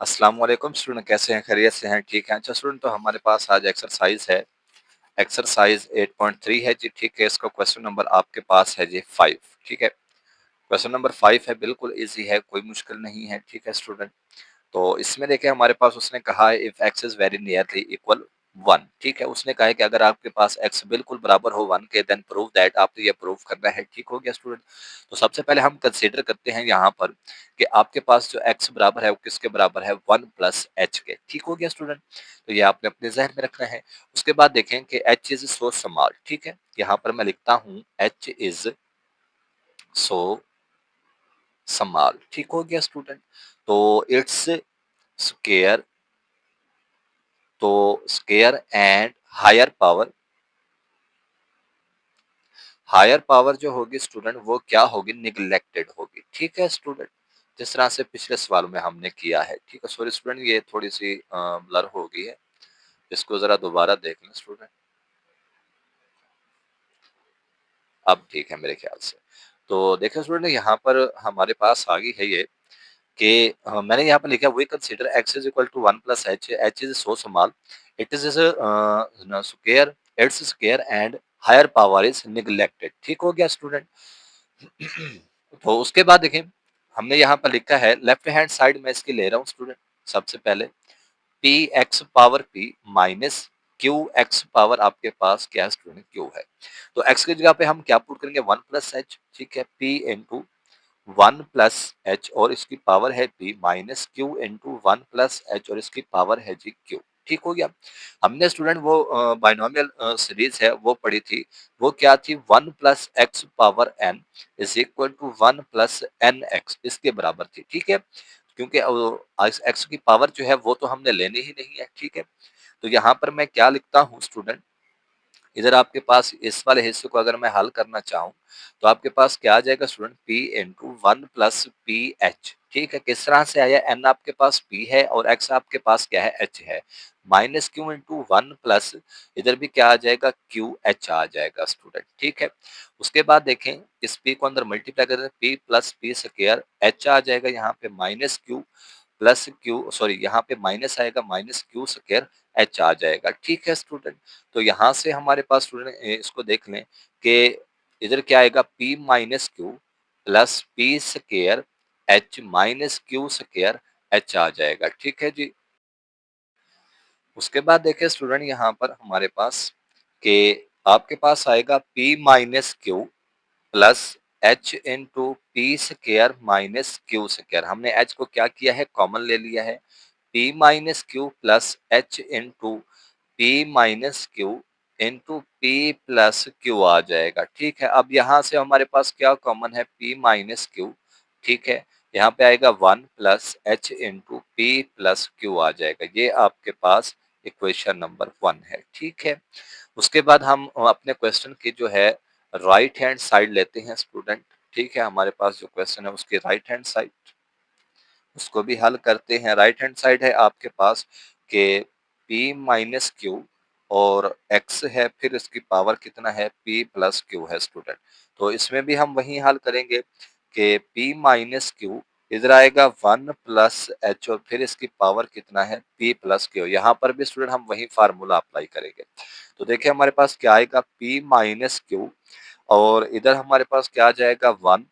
अस्सलाम वालेकुम स्टूडेंट, कैसे हैं? खैरियत से हैं? ठीक हैं? अच्छा स्टूडेंट, तो हमारे पास आज एक्सरसाइज है। एक्सरसाइज 8.3 है जी। ठीक है, इसका क्वेश्चन नंबर आपके पास है जी 5। ठीक है, क्वेश्चन नंबर 5 है, बिल्कुल इजी है, कोई मुश्किल नहीं है। ठीक है स्टूडेंट, तो इसमें देखिए हमारे पास उसने कहा है if x is very nearly equal 1। ठीक है, उसने कहा है कि अगर आपके पास एक्स बिल्कुल बराबर हो 1 के, देन प्रूव दैट, आपको ये प्रूव करना है। ठीक हो गया स्टूडेंट। तो सबसे पहले हम कंसीडर करते हैं यहाँ पर कि आपके पास जो एक्स बराबर है वो किसके बराबर है, 1 प्लस एच के। ठीक हो गया स्टूडेंट, तो ये आपने अपने जहन में रखना है। उसके बाद देखें कि एच इज सो स्मॉल। ठीक है, यहाँ पर मैं लिखता हूँ एच इज सो स्मॉल। ठीक हो गया स्टूडेंट, तो इट्स स्केयर, तो स्केयर एंड हायर पावर जो होगी स्टूडेंट वो क्या होगी, निग्लेक्टेड होगी। ठीक है स्टूडेंट, जिस तरह से पिछले सवाल में हमने किया है। ठीक है, सॉरी स्टूडेंट, ये थोड़ी सी ब्लर हो गई है, इसको जरा दोबारा देख लें स्टूडेंट। अब ठीक है मेरे ख्याल से। तो देखिए स्टूडेंट, यहाँ पर हमारे पास आ गई है ये कि मैंने यहाँ पर लिखा we consider x is equal to 1 plus h, h is so small, it is square, it's square and higher power is neglected. ठीक हो गया स्टूडेंट। तो उसके बाद देखिए हमने यहाँ पर लिखा है, लेफ्ट हैंड साइड में इसकी ले रहा हूँ स्टूडेंट। सबसे पहले P x power P minus Q x power आपके पास क्या है स्टूडेंट, क्यू है। तो एक्स की जगह पे हम क्या पुट करेंगे, 1 प्लस एच। ठीक है, पी इंटू 1 प्लस एच और इसकी पावर है P minus Q into 1 plus H और इसकी पावर है जी क्यू। ठीक हो गया। हमने स्टूडेंट वो बाइनोमियल सीरीज है वो पढ़ी थी, वो क्या थी, 1 plus x power n is equal to 1 plus n x, इसके बराबर थी। ठीक है, क्योंकि एक्स की पावर जो है वो तो हमने लेनी ही नहीं है। ठीक है, तो यहाँ पर मैं क्या लिखता हूँ स्टूडेंट, इधर आपके पास इस वाले हिस्से को अगर मैं हल करना चाहूँ तो आपके पास क्या आ जाएगा student, p into 1 plus P H. ठीक है, किस तरह से आया, n आपके पास p है और x आपके पास क्या है, h है, माइनस क्यू इंटू 1 प्लस, इधर भी क्या आ जाएगा, क्यू एच आ जाएगा स्टूडेंट। ठीक है, उसके बाद देखें इस p को अंदर मल्टीप्लाई करें, p plus P square h आ जाएगा, यहाँ पे minus Q plus Q, sorry यहाँ पे माइनस आएगा, माइनस क्यू स्क्वायर एच आ जाएगा। ठीक है स्टूडेंट, तो यहाँ से हमारे पास स्टूडेंट इसको देख लें कि इधर क्या आएगा, p minus Q plus P square H minus Q square H आ जाएगा। ठीक है जी। उसके बाद देखिए स्टूडेंट यहाँ पर हमारे पास कि आपके पास आएगा p minus Q plus H into P square minus Q square. हमने h को क्या किया है, कॉमन ले लिया है, p minus Q plus H into P minus Q into P plus Q आ जाएगा। ठीक है, अब यहाँ से हमारे पास क्या कॉमन है, p माइनस क्यू। ठीक है, यहाँ पे आएगा 1 plus H into P plus Q आ जाएगा। ये आपके पास इक्वेशन नंबर 1 है। ठीक है, उसके बाद हम अपने क्वेश्चन की जो है राइट हैंड साइड लेते हैं स्टूडेंट। ठीक है, हमारे पास जो क्वेश्चन है उसकी राइट हैंड साइड, उसको भी हल करते हैं। राइट हैंड साइड है आपके पास के p माइनस क्यू और x है, फिर इसकी पावर कितना है, p प्लस क्यू है स्टूडेंट। तो इसमें भी हम वही हल करेंगे कि p माइनस क्यू, इधर आएगा 1 प्लस एच और फिर इसकी पावर कितना है, p प्लस क्यू। यहाँ पर भी स्टूडेंट हम वही फार्मूला अप्लाई करेंगे। तो देखिए हमारे पास क्या आएगा, p माइनस क्यू और इधर हमारे पास क्या आ जाएगा, 1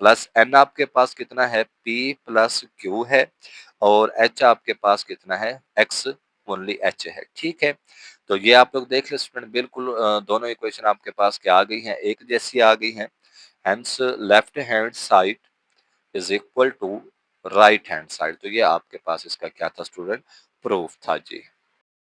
प्लस एन आपके पास कितना है, p प्लस क्यू है और h आपके पास कितना है, x ओनली h है। ठीक है, तो ये आप लोग देख ले स्टूडेंट, बिल्कुल दोनों इक्वेशन आपके पास क्या आ गई हैं, एक जैसी आ गई हैं। Hence left hand side is equal to right hand side. तो ये आपके पास इसका क्या था स्टूडेंट, प्रूफ था जी।